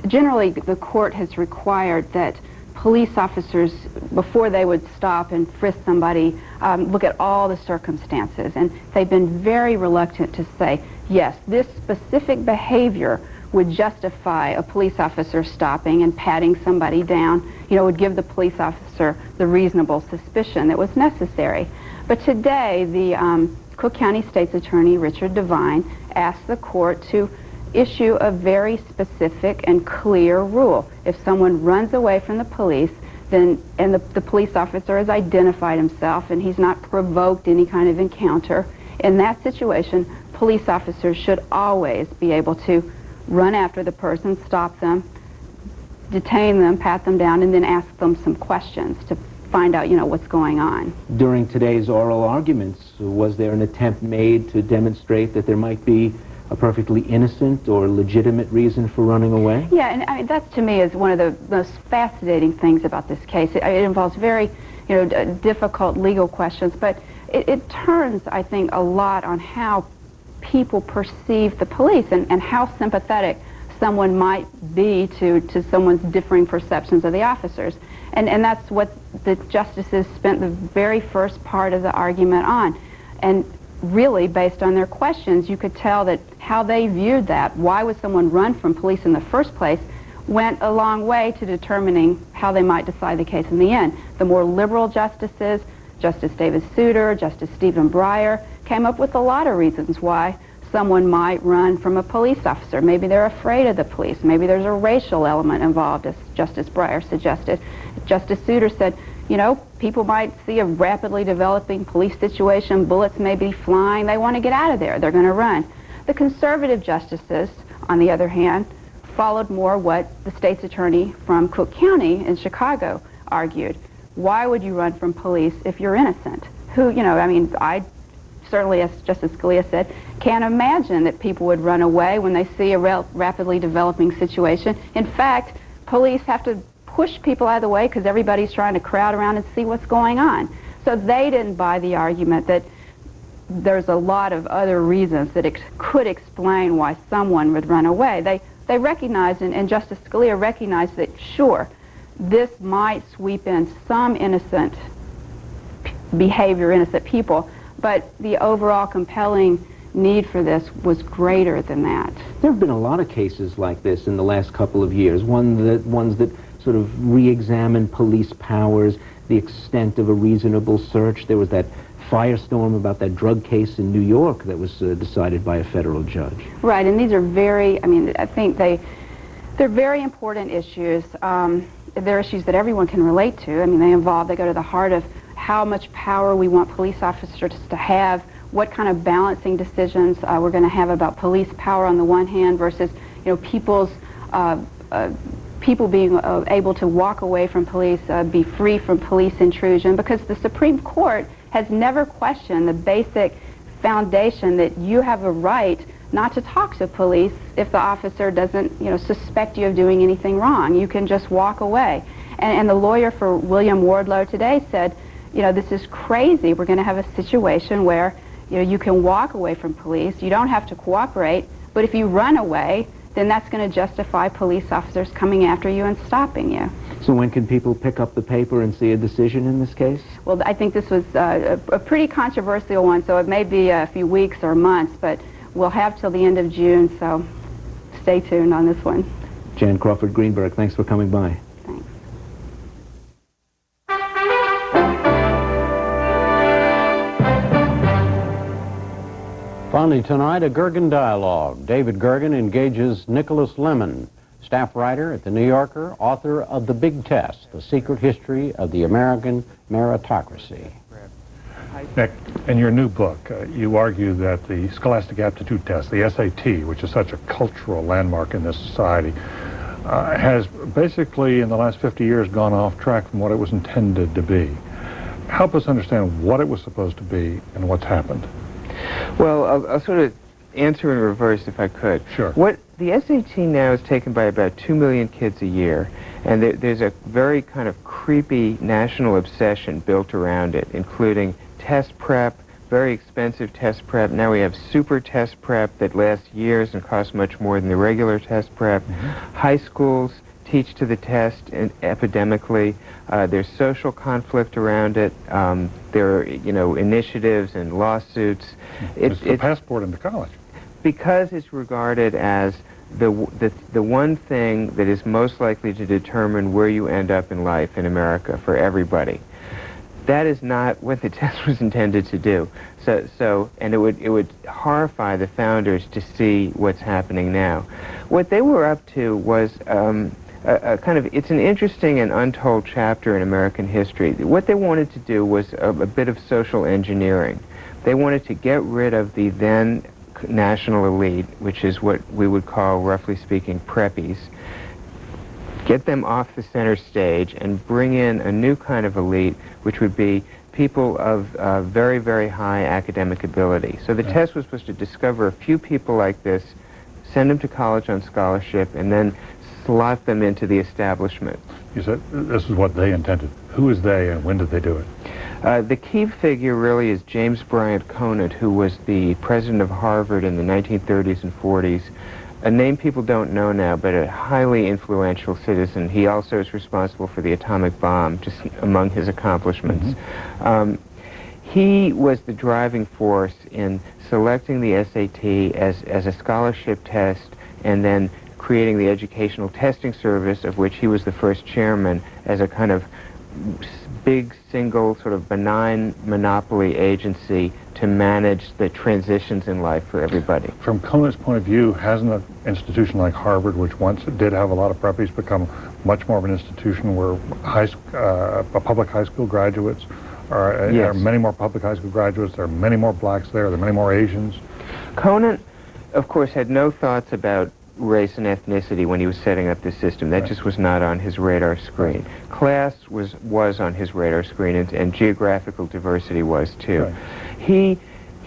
generally, the court has required that police officers, before they would stop and frisk somebody, look at all the circumstances. And they've been very reluctant to say, yes, this specific behavior would justify a police officer stopping and patting somebody down, would give the police officer the reasonable suspicion that was necessary. But today, the Cook County State's Attorney, Richard Devine, asked the court to issue a very specific and clear rule. If someone runs away from the police, and the police officer has identified himself and he's not provoked any kind of encounter, in that situation, police officers should always be able to run after the person, stop them, detain them, pat them down, and then ask them some questions to find out, what's going on. During today's oral arguments, was there an attempt made to demonstrate that there might be a perfectly innocent or legitimate reason for running away? Yeah, and I mean, that to me is one of the most fascinating things about this case. It involves very, difficult legal questions, but it turns, I think, a lot on how people perceive the police and how sympathetic someone might be to someone's differing perceptions of the officers. And that's what the justices spent the very first part of the argument on. And really, based on their questions, you could tell that how they viewed that, why would someone run from police in the first place, went a long way to determining how they might decide the case in the end. The more liberal justices, Justice David Souter, Justice Stephen Breyer, came up with a lot of reasons why someone might run from a police officer. Maybe they're afraid of the police. Maybe there's a racial element involved, as Justice Breyer suggested. Justice Souter said, people might see a rapidly developing police situation, bullets may be flying, they want to get out of there, they're going to run. The conservative justices, on the other hand, followed more what the state's attorney from Cook County in Chicago argued. Why would you run from police if you're innocent? I certainly, as Justice Scalia said, can't imagine that people would run away when they see a rapidly developing situation. In fact, police have to push people out of the way because everybody's trying to crowd around and see what's going on. So they didn't buy the argument that there's a lot of other reasons that could explain why someone would run away. They recognized, and Justice Scalia recognized that, sure, this might sweep in some innocent behavior, innocent people, but the overall compelling need for this was greater than that. There have been a lot of cases like this in the last couple of years, ones that sort of re-examine police powers, the extent of a reasonable search. There was that firestorm about that drug case in New York that was decided by a federal judge. Right, and these are I think they're very important issues. They're issues that everyone can relate to. They go to the heart of how much power we want police officers to have, what kind of balancing decisions we're going to have about police power on the one hand versus, people being able to walk away from police, be free from police intrusion, because the Supreme Court has never questioned the basic foundation that you have a right not to talk to police if the officer doesn't, suspect you of doing anything wrong. You can just walk away. And the lawyer for William Wardlow today said, this is crazy. We're going to have a situation where, you can walk away from police. You don't have to cooperate. But if you run away, then that's going to justify police officers coming after you and stopping you. So when can people pick up the paper and see a decision in this case? Well, I think this was a pretty controversial one, so it may be a few weeks or months, but we'll have till the end of June, so stay tuned on this one. Jan Crawford Greenberg, thanks for coming by. Finally tonight, a Gergen dialogue. David Gergen engages Nicholas Lemon, staff writer at The New Yorker, author of The Big Test, The Secret History of the American Meritocracy. Nick, in your new book, you argue that the Scholastic Aptitude Test, the SAT, which is such a cultural landmark in this society, has basically, in the last 50 years, gone off track from what it was intended to be. Help us understand what it was supposed to be and what's happened. Well, I'll sort of answer in reverse if I could. Sure. What the SAT now is taken by about 2 million kids a year, and there's a very kind of creepy national obsession built around it, including test prep, very expensive test prep. Now we have super test prep that lasts years and costs much more than the regular test prep. High schools teach to the test epidemically. There's social conflict around it. There are, initiatives and lawsuits. It's the passport into college. Because it's regarded as the one thing that is most likely to determine where you end up in life in America for everybody. That is not what the test was intended to do. And it would horrify the founders to see what's happening now. What they were up to was it's an interesting and untold chapter in American history. What they wanted to do was a bit of social engineering. They wanted to get rid of the then national elite, which is what we would call, roughly speaking, preppies, get them off the center stage and bring in a new kind of elite, which would be people of very, very high academic ability. So the test was supposed to discover a few people like this, send them to college on scholarship, and then slot them into the establishment. You said this is what they intended. Who is they and when did they do it? The key figure really is James Bryant Conant, who was the president of Harvard in the 1930s and 40s, a name people don't know now, but a highly influential citizen. He also is responsible for the atomic bomb, just among his accomplishments. He was the driving force in selecting the SAT as a scholarship test and then creating the educational testing service, of which he was the first chairman, as a kind of big, single, sort of benign monopoly agency to manage the transitions in life for everybody. From Conant's point of view, hasn't an institution like Harvard, which once did have a lot of preppies, become much more of an institution where public high school graduates there are many more public high school graduates, there are many more blacks there are many more Asians? Conant, of course, had no thoughts about race and ethnicity when he was setting up this system. That just was not on his radar screen. Class was on his radar screen, and geographical diversity was too. He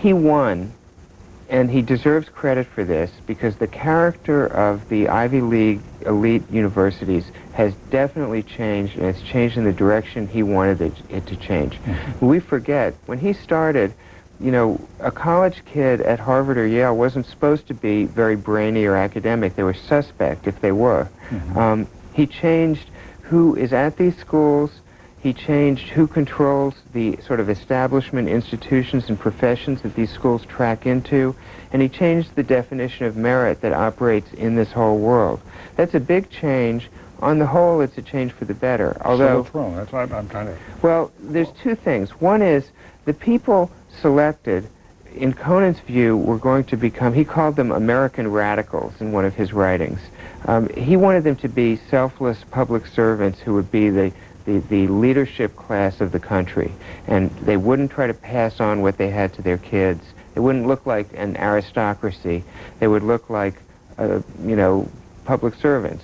won, and he deserves credit for this, because the character of the Ivy League elite universities has definitely changed, and it's changed in the direction he wanted it to change. We forget, when he started, a college kid at Harvard or Yale wasn't supposed to be very brainy or academic. They were suspect if they were. He changed who is at these schools. He changed who controls the sort of establishment institutions and professions that these schools track into. And he changed the definition of merit that operates in this whole world. That's a big change. On the whole, it's a change for the better. Although, so what's wrong? That's what I'm trying to... Well, there's two things. One is the people selected, in Conant's view, were going to become, he called them American radicals in one of his writings. He wanted them to be selfless public servants who would be the leadership class of the country, and they wouldn't try to pass on what they had to their kids. They wouldn't look like an aristocracy. They would look like, public servants.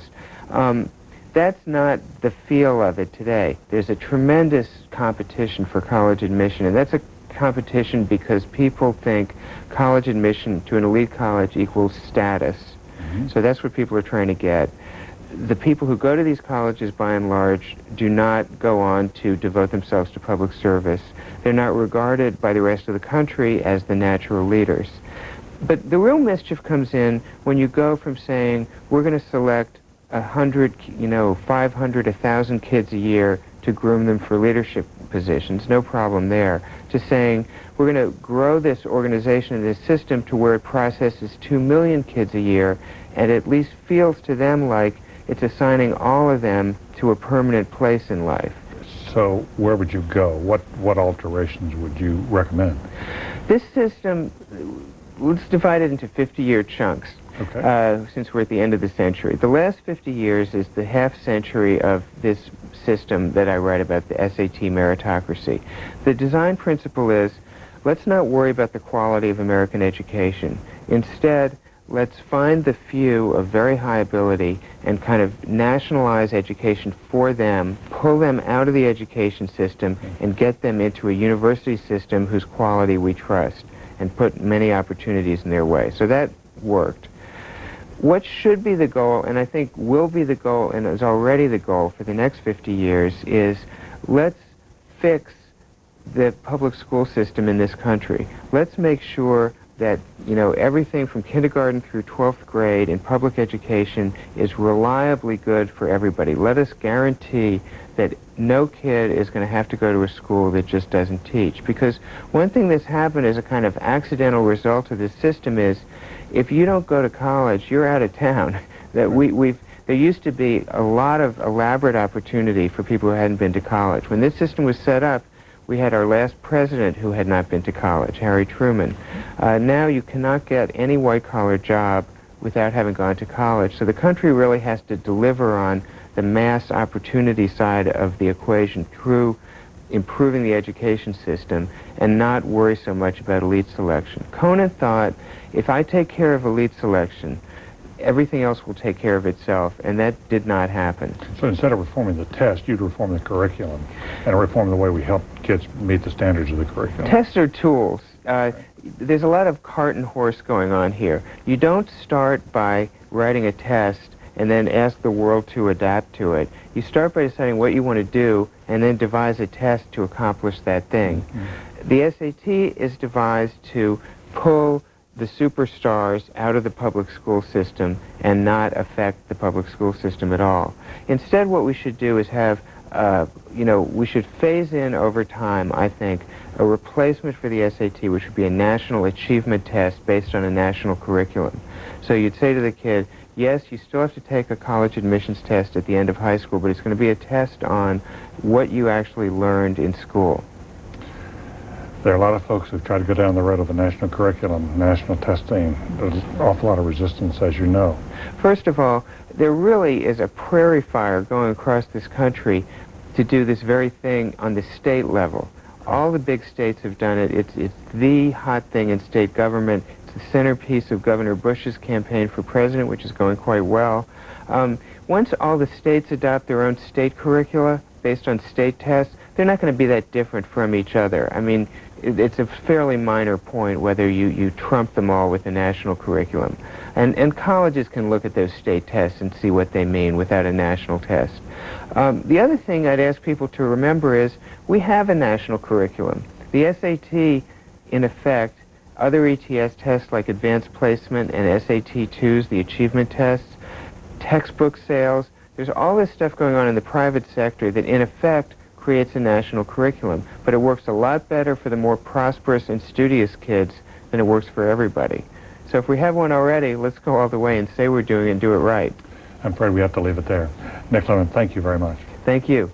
That's not the feel of it today. There's a tremendous competition for college admission, and that's a competition because people think college admission to an elite college equals status. So that's what people are trying to get. the people who go to these colleges, by and large, do not go on to devote themselves to public service. They're not regarded by the rest of the country as the natural leaders. But the real mischief comes in when you go from saying, we're going to select 100, 500, 1,000 kids a year to groom them for leadership positions, no problem there, to saying, we're going to grow this organization and this system to where it processes 2 million kids a year, and at least feels to them like it's assigning all of them to a permanent place in life. So where would you go? What alterations would you recommend? This system, let's divide it into 50-year chunks. Okay. Since we're at the end of the century. The last 50 years is the half century of this system that I write about, the SAT meritocracy. The design principle is, let's not worry about the quality of American education. Instead, let's find the few of very high ability and kind of nationalize education for them, pull them out of the education system, and get them into a university system whose quality we trust, and put many opportunities in their way. So that worked. What should be the goal, and I think will be the goal, and is already the goal for the next 50 years, is let's fix the public school system in this country. Let's make sure that, everything from kindergarten through 12th grade in public education is reliably good for everybody. Let us guarantee that no kid is going to have to go to a school that just doesn't teach. Because one thing that's happened as a kind of accidental result of this system is, if you don't go to college, you're out of town. That there used to be a lot of elaborate opportunity for people who hadn't been to college. When this system was set up, we had our last president who had not been to college, Harry Truman. Now you cannot get any white-collar job without having gone to college. So the country really has to deliver on the mass opportunity side of the equation through improving the education system and not worry so much about elite selection. Conant thought, if I take care of elite selection, everything else will take care of itself, and that did not happen. So instead of reforming the test, you'd reform the curriculum and reform the way we help kids meet the standards of the curriculum. Tests are tools. There's a lot of cart and horse going on here. You don't start by writing a test and then ask the world to adapt to it. You start by deciding what you want to do and then devise a test to accomplish that thing. Mm-hmm. The SAT is devised to pull the superstars out of the public school system and not affect the public school system at all. Instead, what we should do is have, we should phase in over time, I think, a replacement for the SAT, which would be a national achievement test based on a national curriculum. So you'd say to the kid, yes, you still have to take a college admissions test at the end of high school, but it's going to be a test on what you actually learned in school. There are a lot of folks who've tried to go down the road of the national curriculum, national testing. There's an awful lot of resistance, as you know. First of all, there really is a prairie fire going across this country to do this very thing on the state level. All the big states have done it. It's the hot thing in state government. It's the centerpiece of Governor Bush's campaign for president, which is going quite well. Once all the states adopt their own state curricula based on state tests, they're not going to be that different from each other. I mean, it's a fairly minor point whether you trump them all with a national curriculum. And colleges can look at those state tests and see what they mean without a national test. The other thing I'd ask people to remember is we have a national curriculum. The SAT, in effect, other ETS tests like advanced placement and SAT-2s, the achievement tests, textbook sales, there's all this stuff going on in the private sector that, in effect, creates a national curriculum, but it works a lot better for the more prosperous and studious kids than it works for everybody. So if we have one already, let's go all the way and say we're doing it and do it right. I'm afraid we have to leave it there. Nick Lemon, thank you very much. Thank you.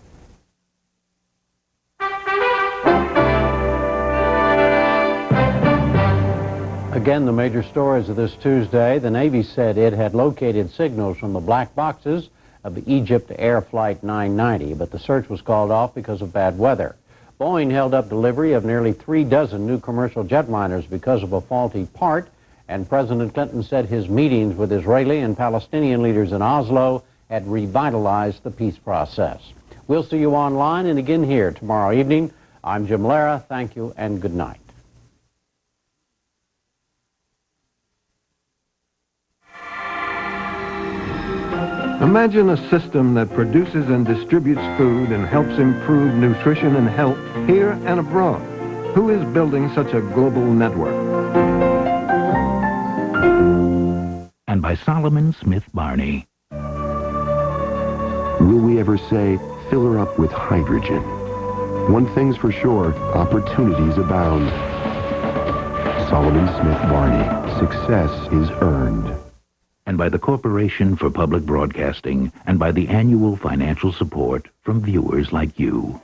Again, the major stories of this Tuesday. The Navy said it had located signals from the black boxes of the Egypt Air Flight 990, but the search was called off because of bad weather. Boeing held up delivery of nearly 3 dozen new commercial jetliners because of a faulty part, and President Clinton said his meetings with Israeli and Palestinian leaders in Oslo had revitalized the peace process. We'll see you online and again here tomorrow evening. I'm Jim Lehrer. Thank you and good night. Imagine a system that produces and distributes food and helps improve nutrition and health here and abroad. Who is building such a global network? And by Solomon Smith Barney. Will we ever say, fill her up with hydrogen? One thing's for sure, opportunities abound. Solomon Smith Barney, success is earned. And by the Corporation for Public Broadcasting, and by the annual financial support from viewers like you.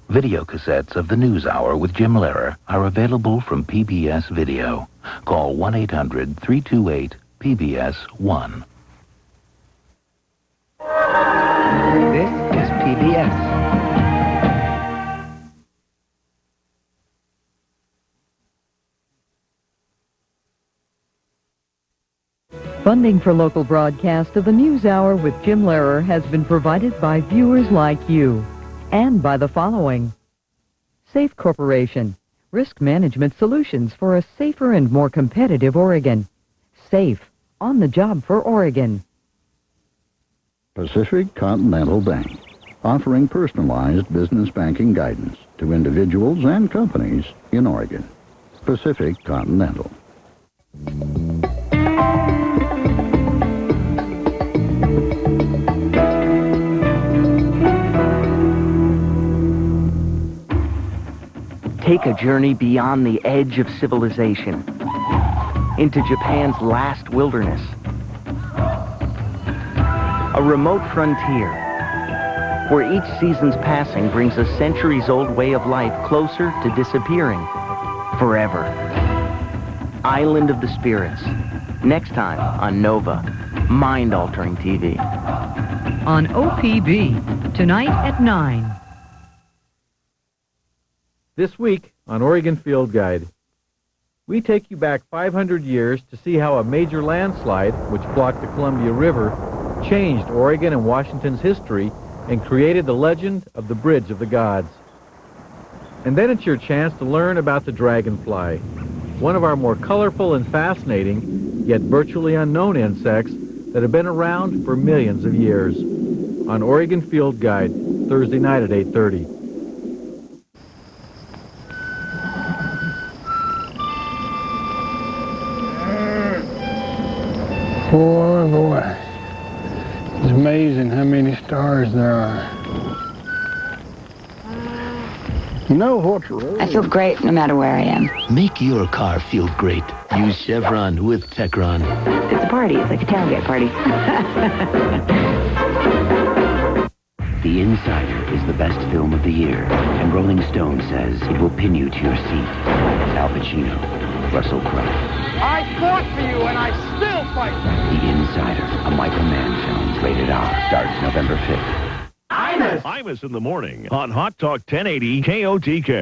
Video cassettes of the NewsHour with Jim Lehrer are available from PBS Video. Call 1-800-328-PBS-1. This is PBS. Funding for local broadcast of the NewsHour with Jim Lehrer has been provided by viewers like you. And by the following. Safe Corporation. Risk management solutions for a safer and more competitive Oregon. Safe. On the job for Oregon. Pacific Continental Bank. Offering personalized business banking guidance to individuals and companies in Oregon. Pacific Continental. Take a journey beyond the edge of civilization, into Japan's last wilderness, a remote frontier, where each season's passing brings a centuries-old way of life closer to disappearing forever. Island of the Spirits, next time on Nova, mind-altering TV. On OPB, tonight at 9. This week on Oregon Field Guide, we take you back 500 years to see how a major landslide, which blocked the Columbia River, changed Oregon and Washington's history and created the legend of the Bridge of the Gods. And then it's your chance to learn about the dragonfly, one of our more colorful and fascinating, yet virtually unknown insects that have been around for millions of years. On Oregon Field Guide, Thursday night at 8:30. Boy, boy. It's amazing how many stars there are. You know what's wrong? I feel great no matter where I am. Make your car feel great. Use Chevron with Techron. It's a party. It's like a tailgate party. The Insider is the best film of the year, and Rolling Stone says it will pin you to your seat. Al Pacino, Russell Crowe. I fought for you, and I still fight. The Insider, a Michael Mann film, rated R, starts November 5th. Imus in the morning on Hot Talk 1080 KOTK.